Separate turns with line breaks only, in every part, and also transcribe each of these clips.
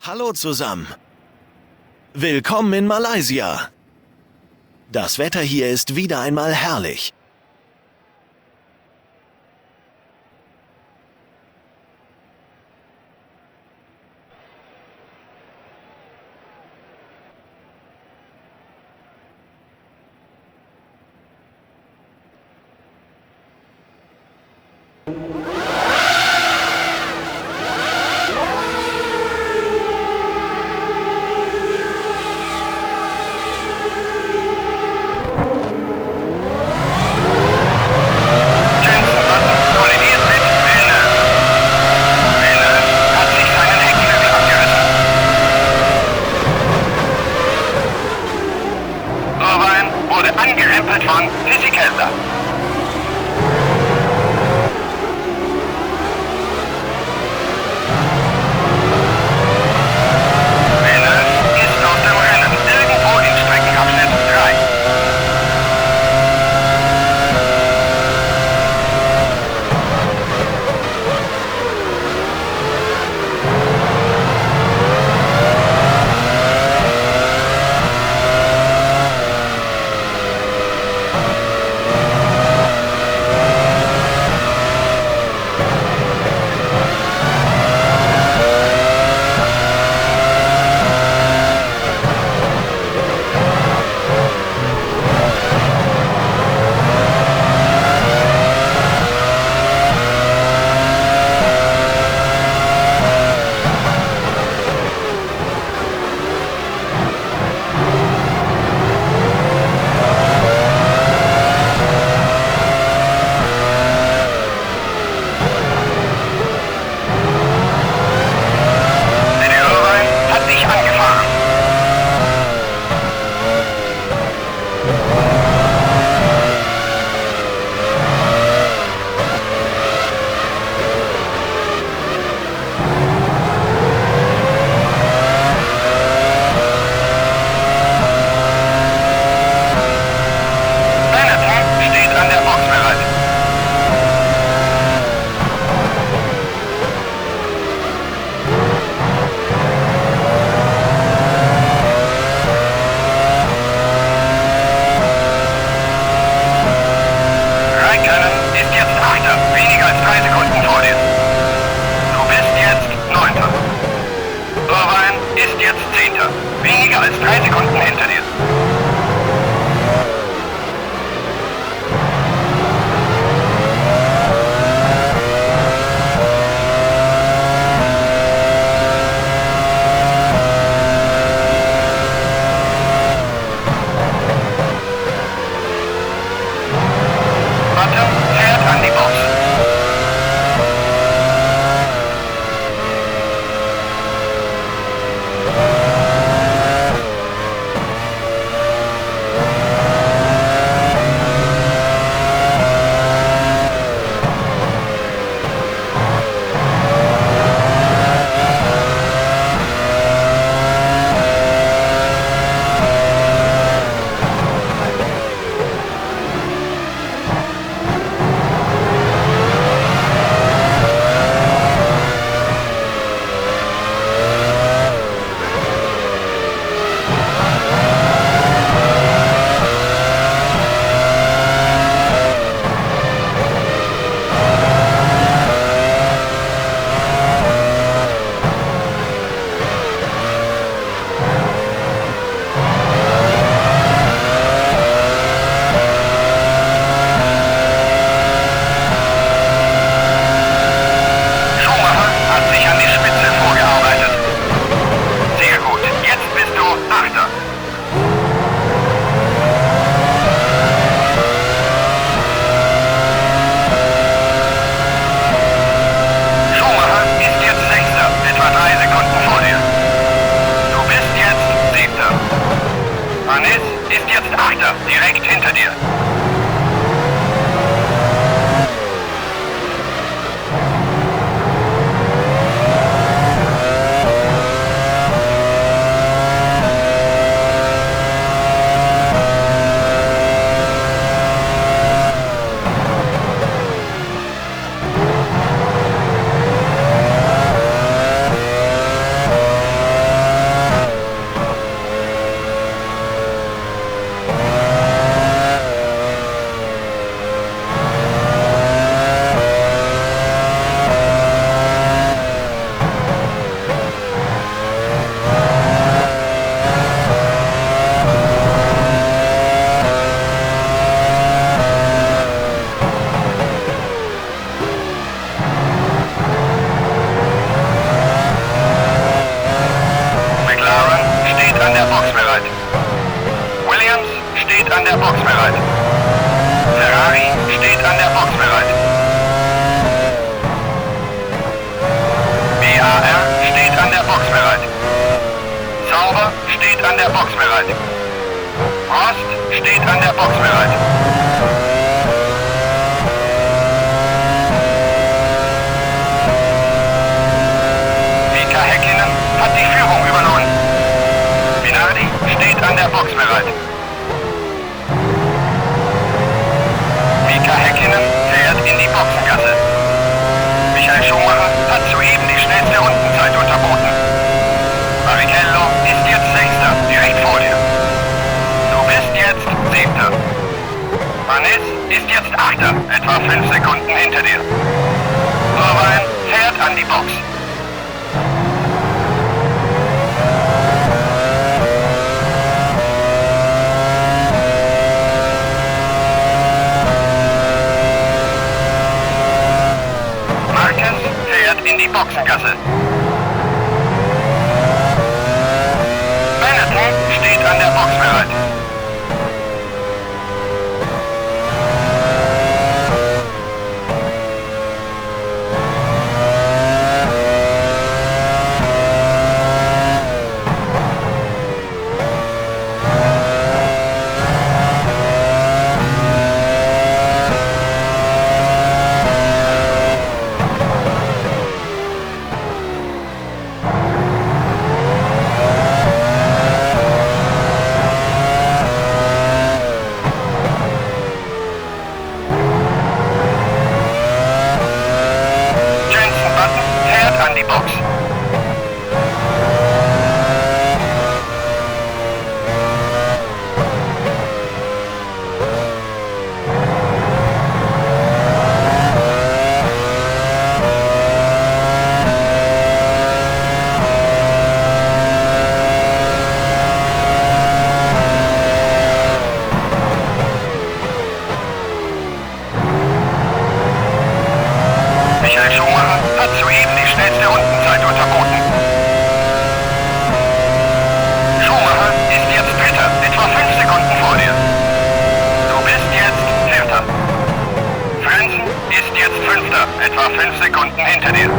Hallo zusammen. Willkommen in Malaysia. Das Wetter hier ist wieder einmal herrlich.
Angerempelt von Physikelser. Venus ist auf dem Rennen, irgendwo in Streckenabschnitt 3. Weniger als 3 Sekunden vor dir. Du bist jetzt 9. Irvine ist jetzt 10. Weniger als 3 Sekunden hinter dir. Button fährt an die Box. Ist jetzt 8. direkt hinter dir. bereit. Ferrari steht an der Box bereit. BAR steht an der Box bereit. Sauber steht an der Box bereit. Rost steht an der Box bereit. Mika Häkkinen hat die Führung übernommen. Minardi steht an der Box bereit. Mika Häkkinen fährt in die Boxengasse. Michael Schumacher hat soeben die schnellste Rundenzeit unterboten. Barrichello ist jetzt Sechster, direkt vor dir. Du bist jetzt Siebter. Manis ist jetzt Achter, etwa 5 Sekunden hinter dir. Irvine fährt an die Box. Marquez fährt in die Boxengasse. Benetton steht an der Box bereit. Michael Schumacher hat soeben die schnellste Rundenzeit unterboten. Schumacher ist jetzt Dritter, etwa 5 Sekunden vor dir. Du bist jetzt Vierter. Frenzen ist jetzt Fünfter, etwa 5 Sekunden hinter dir.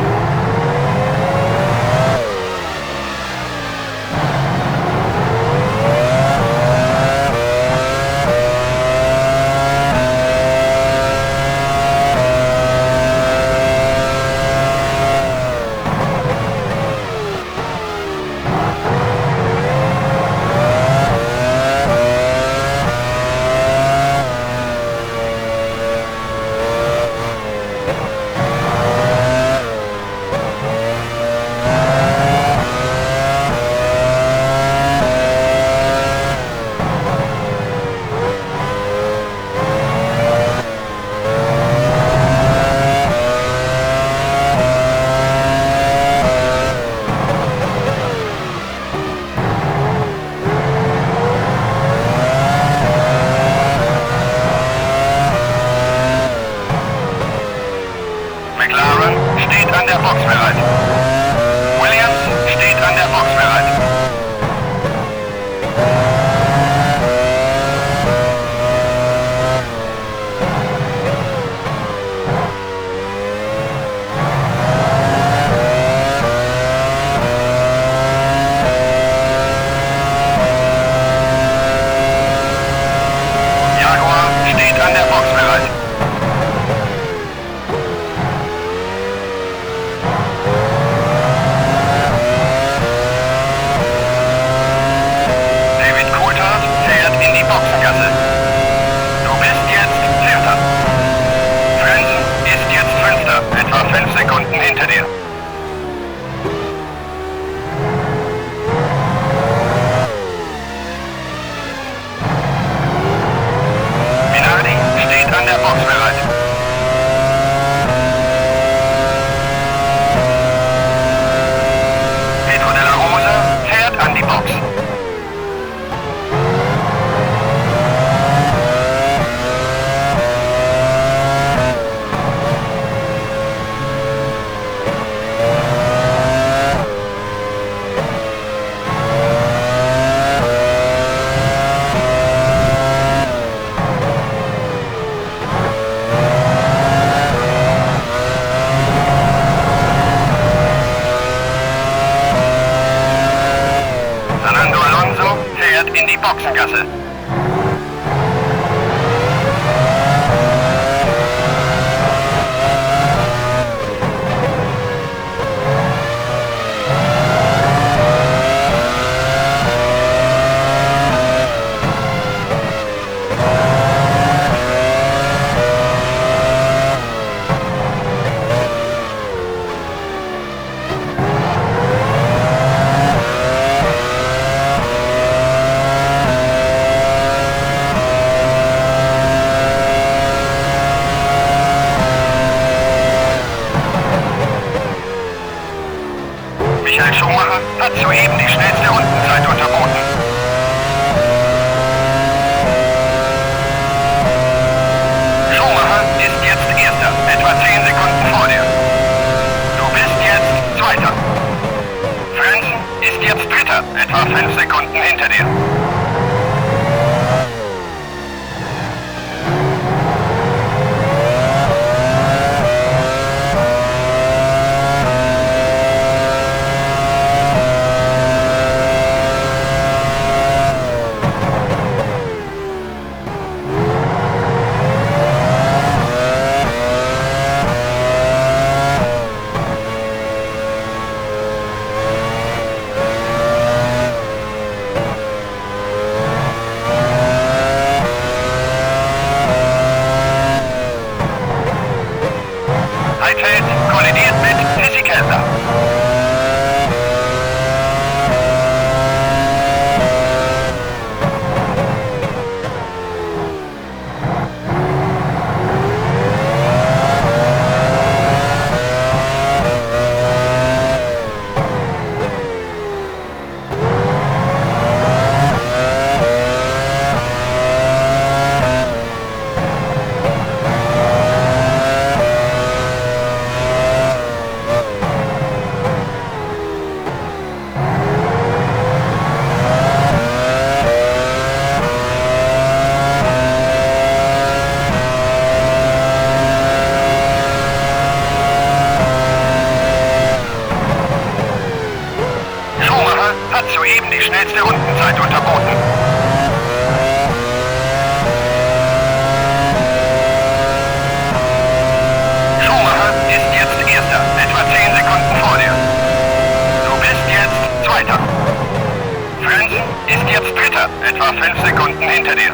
Fernando Alonso fährt in die Boxengasse. Michael Schumacher hat soeben die schnellste Rundenzeit unterboten. Schumacher ist jetzt Erster, etwa 10 Sekunden vor dir. Du bist jetzt Zweiter. Frenzen ist jetzt Dritter, etwa 5 Sekunden hinter dir. Heidfeld kollidiert mit Fisichella. Hat soeben die schnellste Rundenzeit unterboten. Schumacher ist jetzt Erster, etwa 10 Sekunden vor dir. Du bist jetzt Zweiter. Frenzen ist jetzt Dritter, etwa 5 Sekunden hinter dir.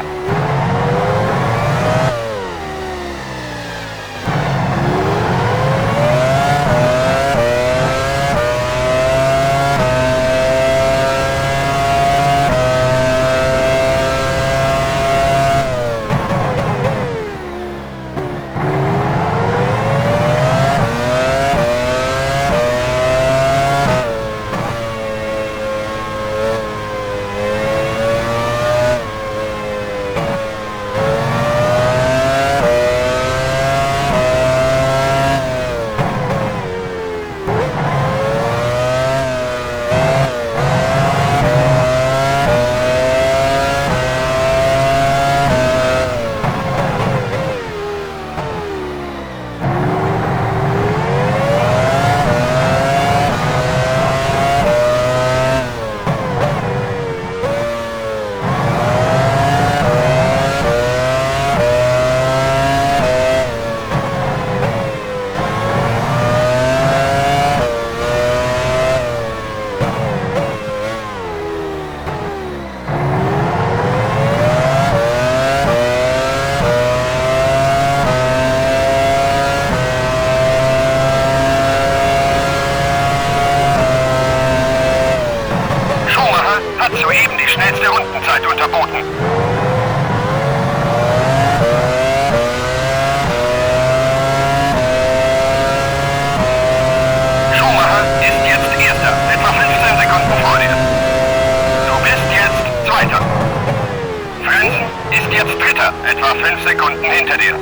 Hat soeben die schnellste Rundenzeit unterboten. Schumacher ist jetzt Erster, etwa 15 Sekunden vor dir. Du bist jetzt Zweiter. Frenzen ist jetzt Dritter, etwa 5 Sekunden hinter dir.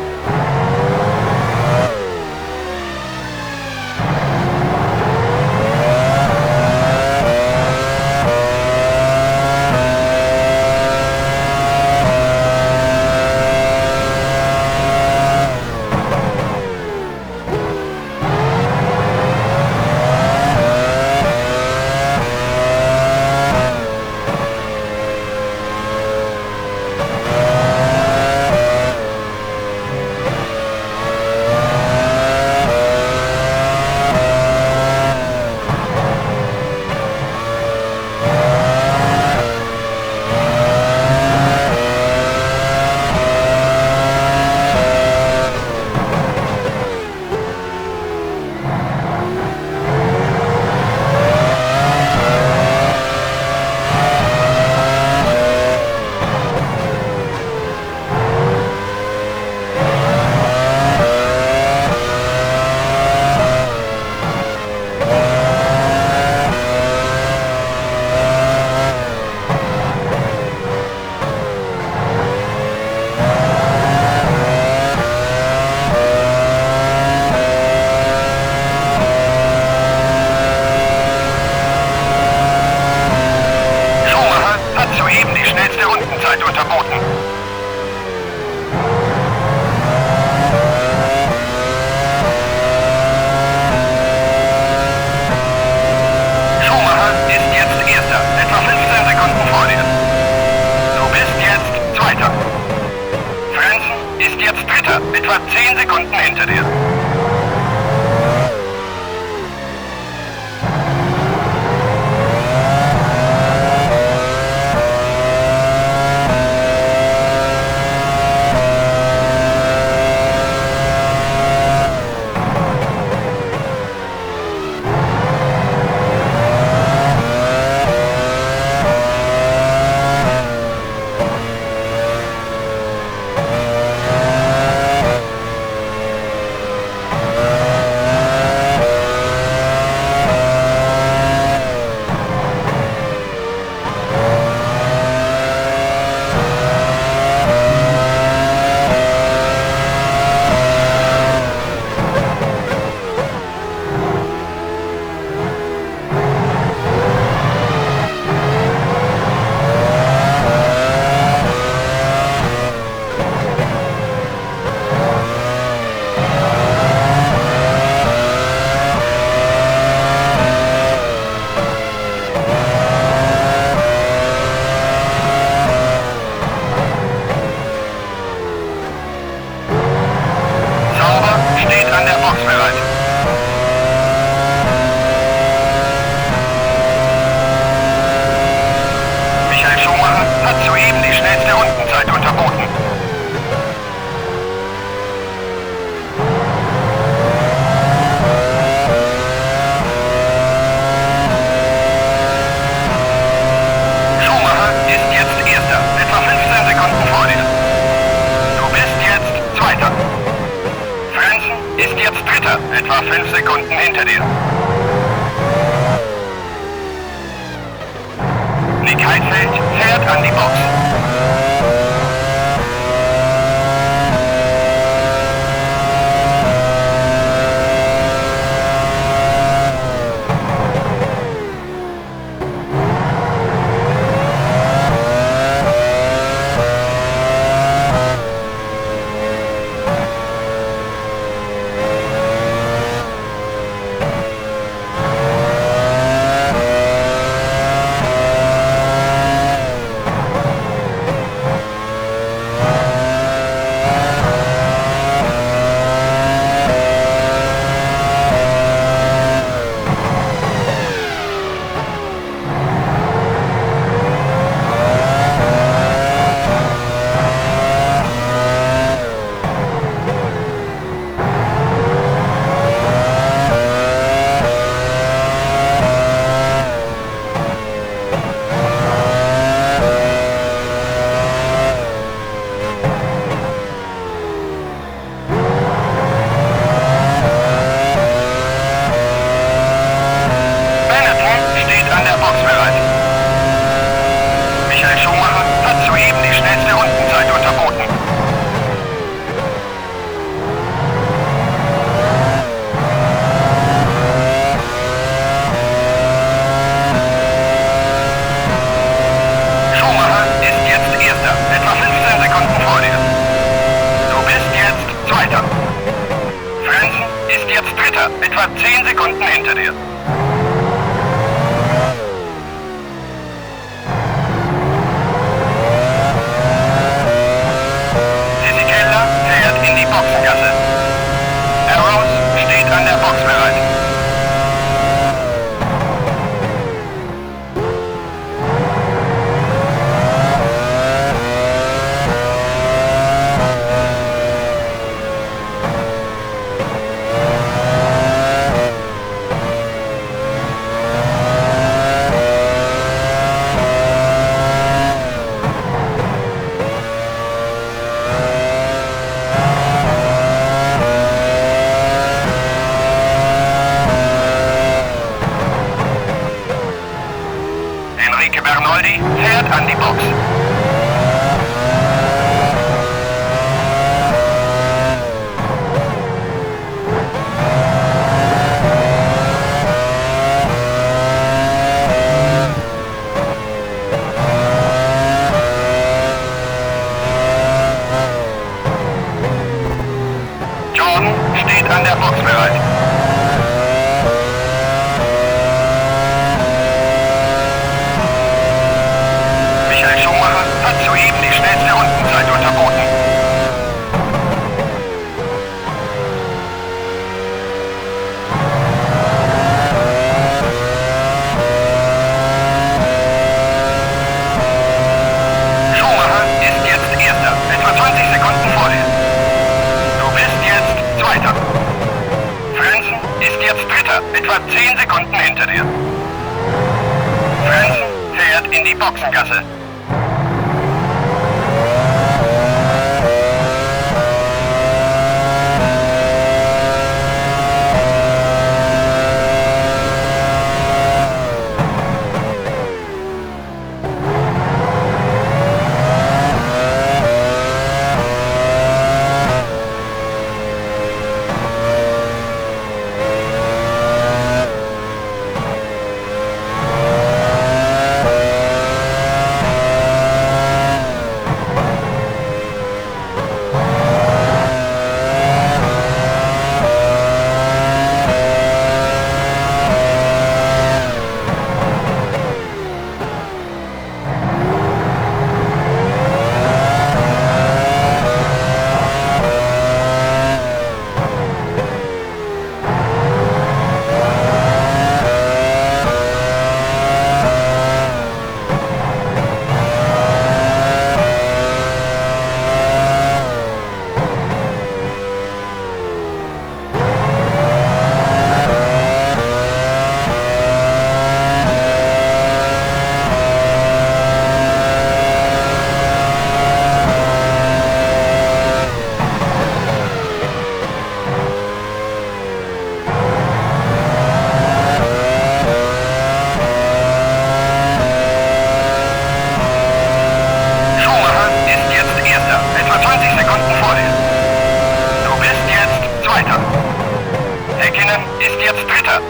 unterboten. Schumacher ist jetzt Erster, etwa 15 Sekunden vor dir. Du bist jetzt Zweiter. Frenzen ist jetzt Dritter, etwa 10 Sekunden hinter dir. Etwa 5 Sekunden hinter dir. Nick Heidfeld fährt an die Box. Etwa 10 Sekunden hinter dir. Fisichella fährt in die Boxengasse. Arrows steht an der Box bereit. Bernoldi fährt an die Box. 10 Sekunden hinter dir. Frenzen fährt in die Boxengasse.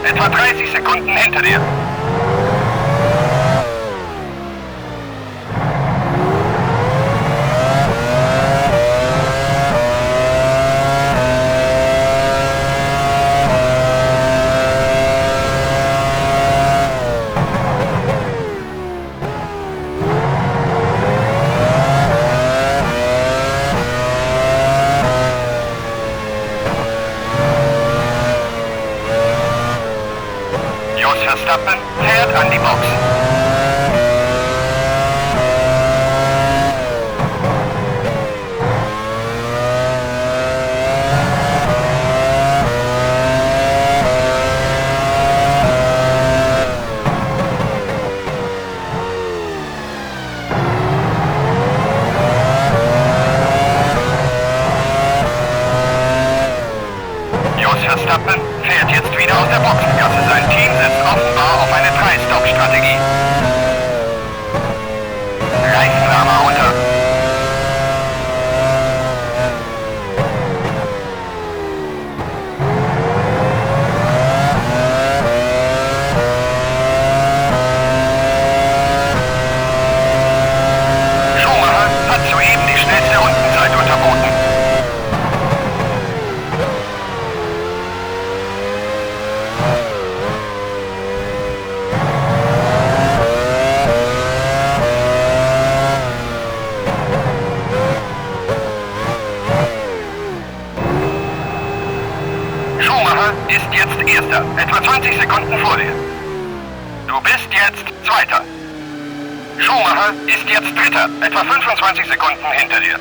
Etwa 30 Sekunden hinter dir. Verstappen fährt an die Box. Verstappen fährt jetzt wieder aus der Boxengasse. Sein Team setzt offenbar auf eine 3-Stop-Strategie. Reifenrahmen runter. Schumacher hat soeben die schnellste Rundenzeit unterboten. Ist jetzt Erster, etwa 20 Sekunden vor dir. Du bist jetzt Zweiter. Schumacher ist jetzt Dritter, etwa 25 Sekunden hinter dir.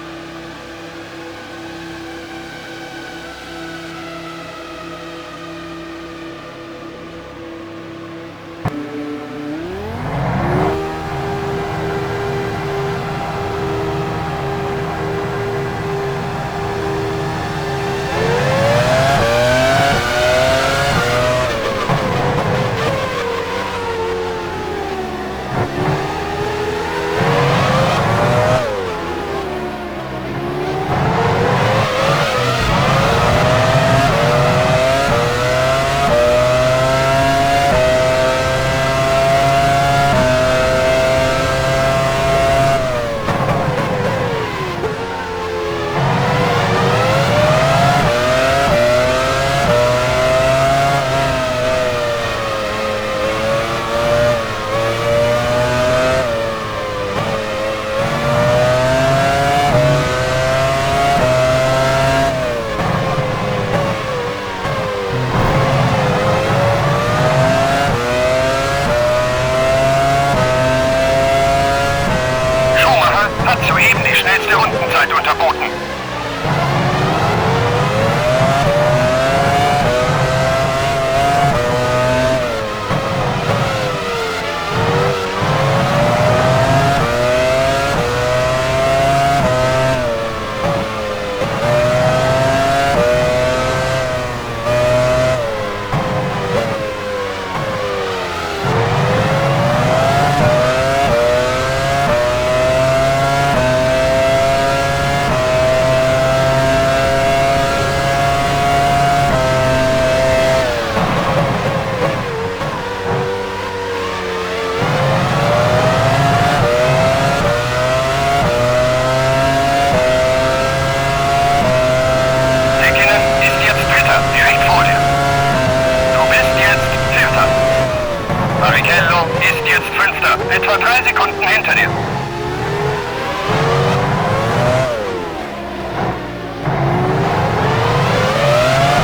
Etwa 3 Sekunden hinter dir.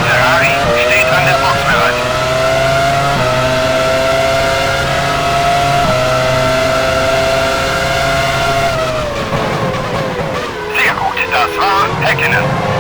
Ferrari steht an der Box bereit. Sehr gut, das war Häkkinen.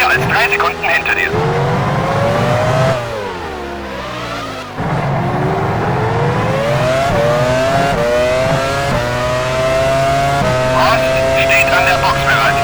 als 3 Sekunden hinter dir. Rost steht an der Box bereit.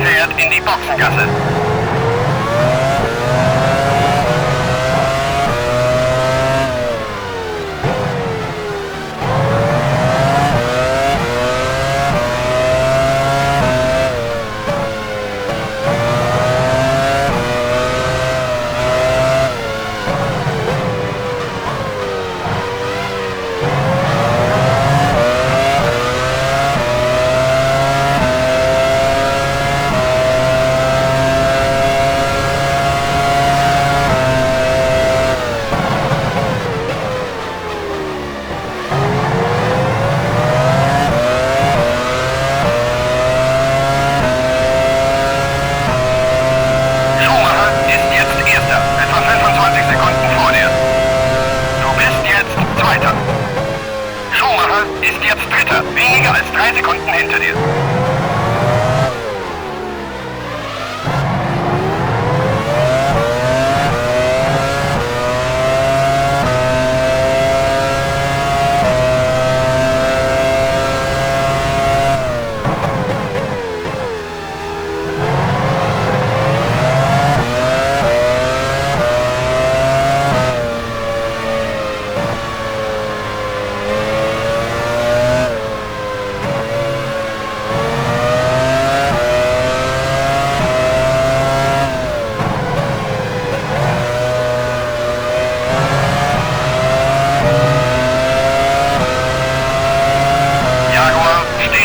Fährt in die Boxengasse. Ist jetzt Dritter, weniger als 3 Sekunden hinter dir.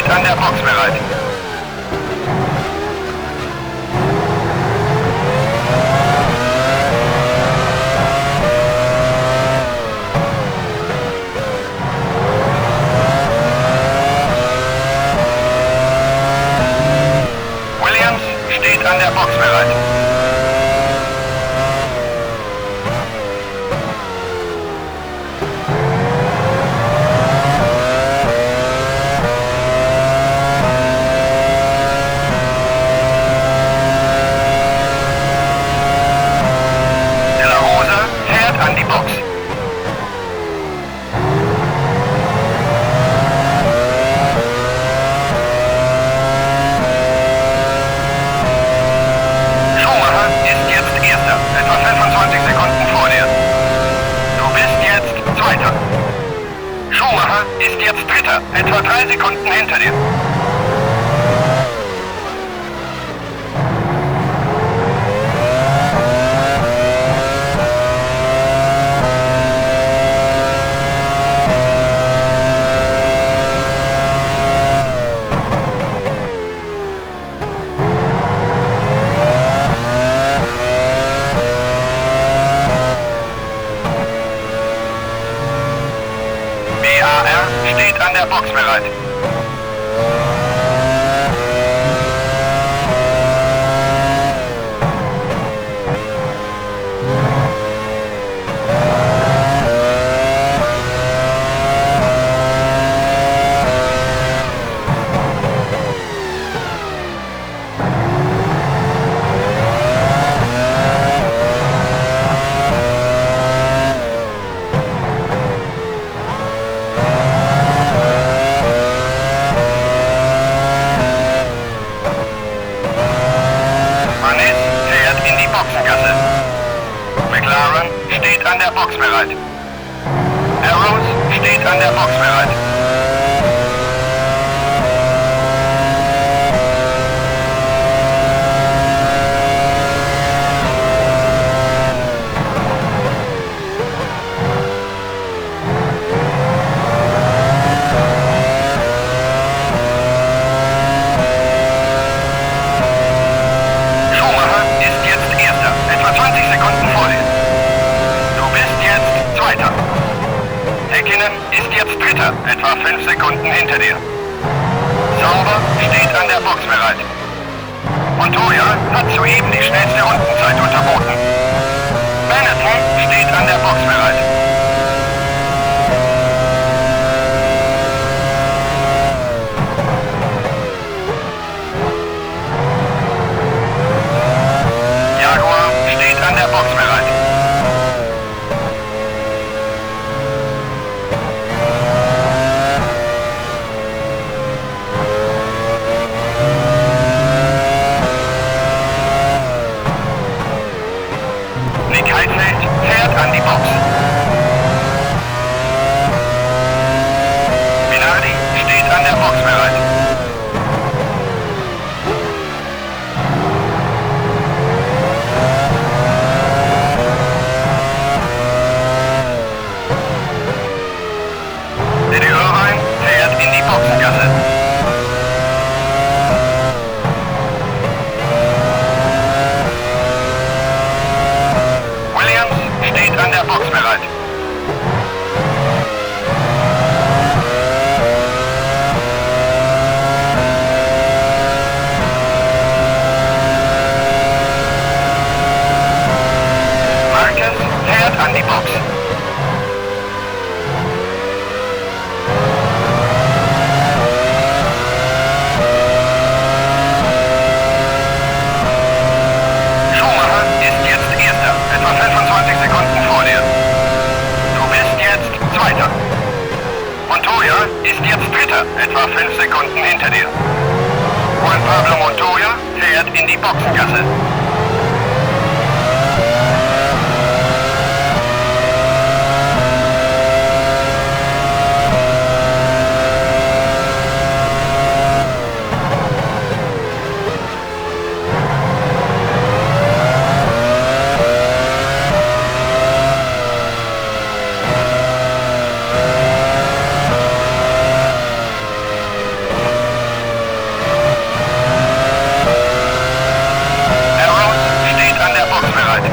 An der Box bereit. Williams steht an der Box bereit. Ist jetzt Dritter, etwa 3 Sekunden hinter dir. BAR steht an der Box bereit. Boxengasse. McLaren steht an der Box bereit. Arrows steht an der Box bereit. ist jetzt Dritter, etwa 5 Sekunden hinter dir. Sauber steht an der Box bereit. Montoya hat soeben die schnellste Rundenzeit unterboten. Benetton steht an der Box bereit. Jaguar steht an der Box bereit. Nick Heidfeld fährt an die Box. Minardi steht an der Box bereit. Eddie Irvine fährt in die Boxengasse. Williams steht an der Box bereit. Marquez fährt an die Box. Schumacher ist jetzt Erster, etwa 25 Sekunden vor dir. Du bist jetzt Zweiter. Montoya ist jetzt Dritter, etwa 5 Sekunden hinter dir. Juan Pablo Montoya fährt in die Boxengasse. Arrows steht an der Box bereit.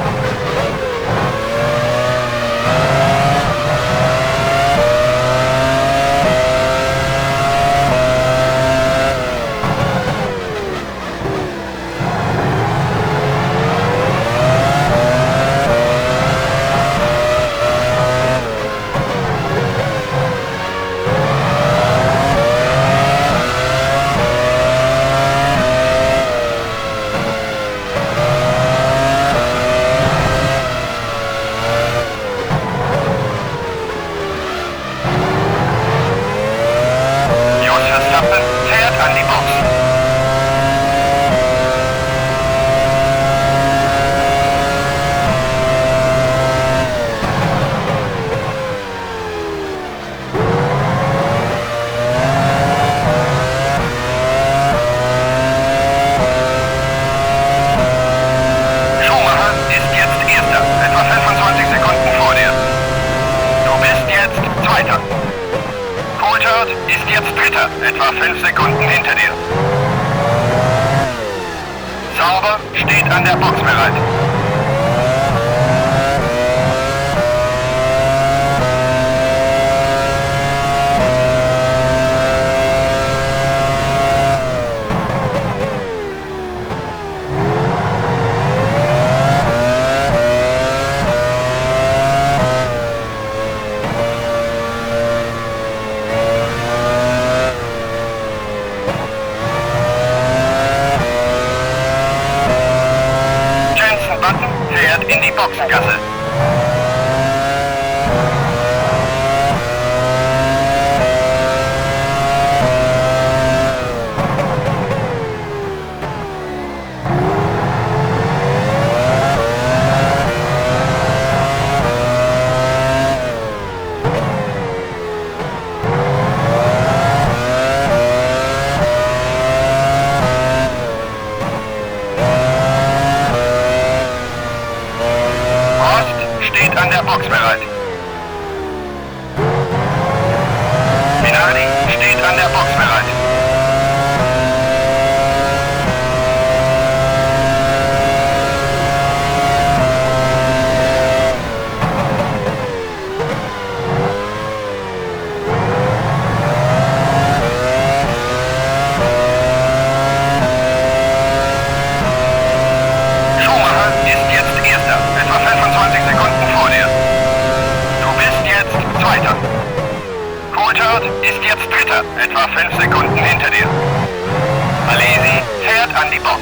Jos Verstappen fährt an die Box. Schumacher ist jetzt Erster, etwa 25 Sekunden vor dir. Du bist jetzt Zweiter. Coulthard ist jetzt Dritter, etwa 5 Sekunden hinter dir. Sauber steht an der Box bereit. Jenson Button fährt in die Boxengasse. Box bereit. Minardi steht an der Box bereit. Coulthard ist jetzt Dritter, etwa 5 Sekunden hinter dir. Alesi fährt an die Box.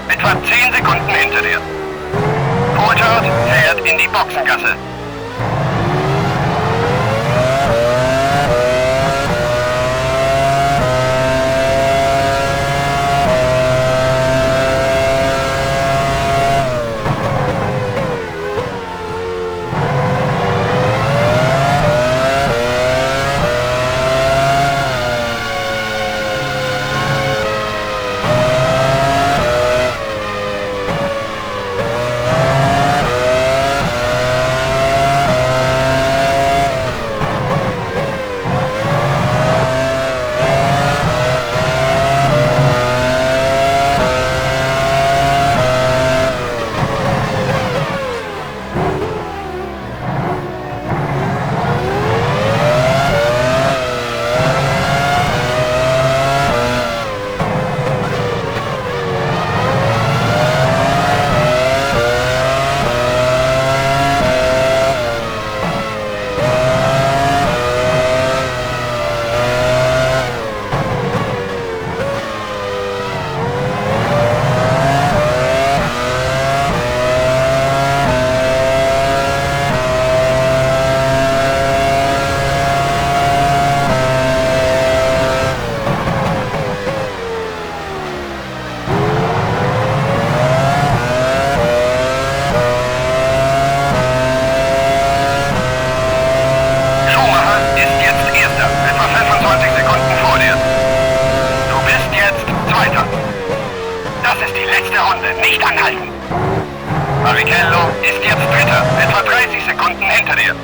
Etwa 10 Sekunden hinter dir. Coulthard fährt in die Boxengasse. Nicht anhalten! Barrichello ist jetzt Dritter, etwa 30 Sekunden hinter dir.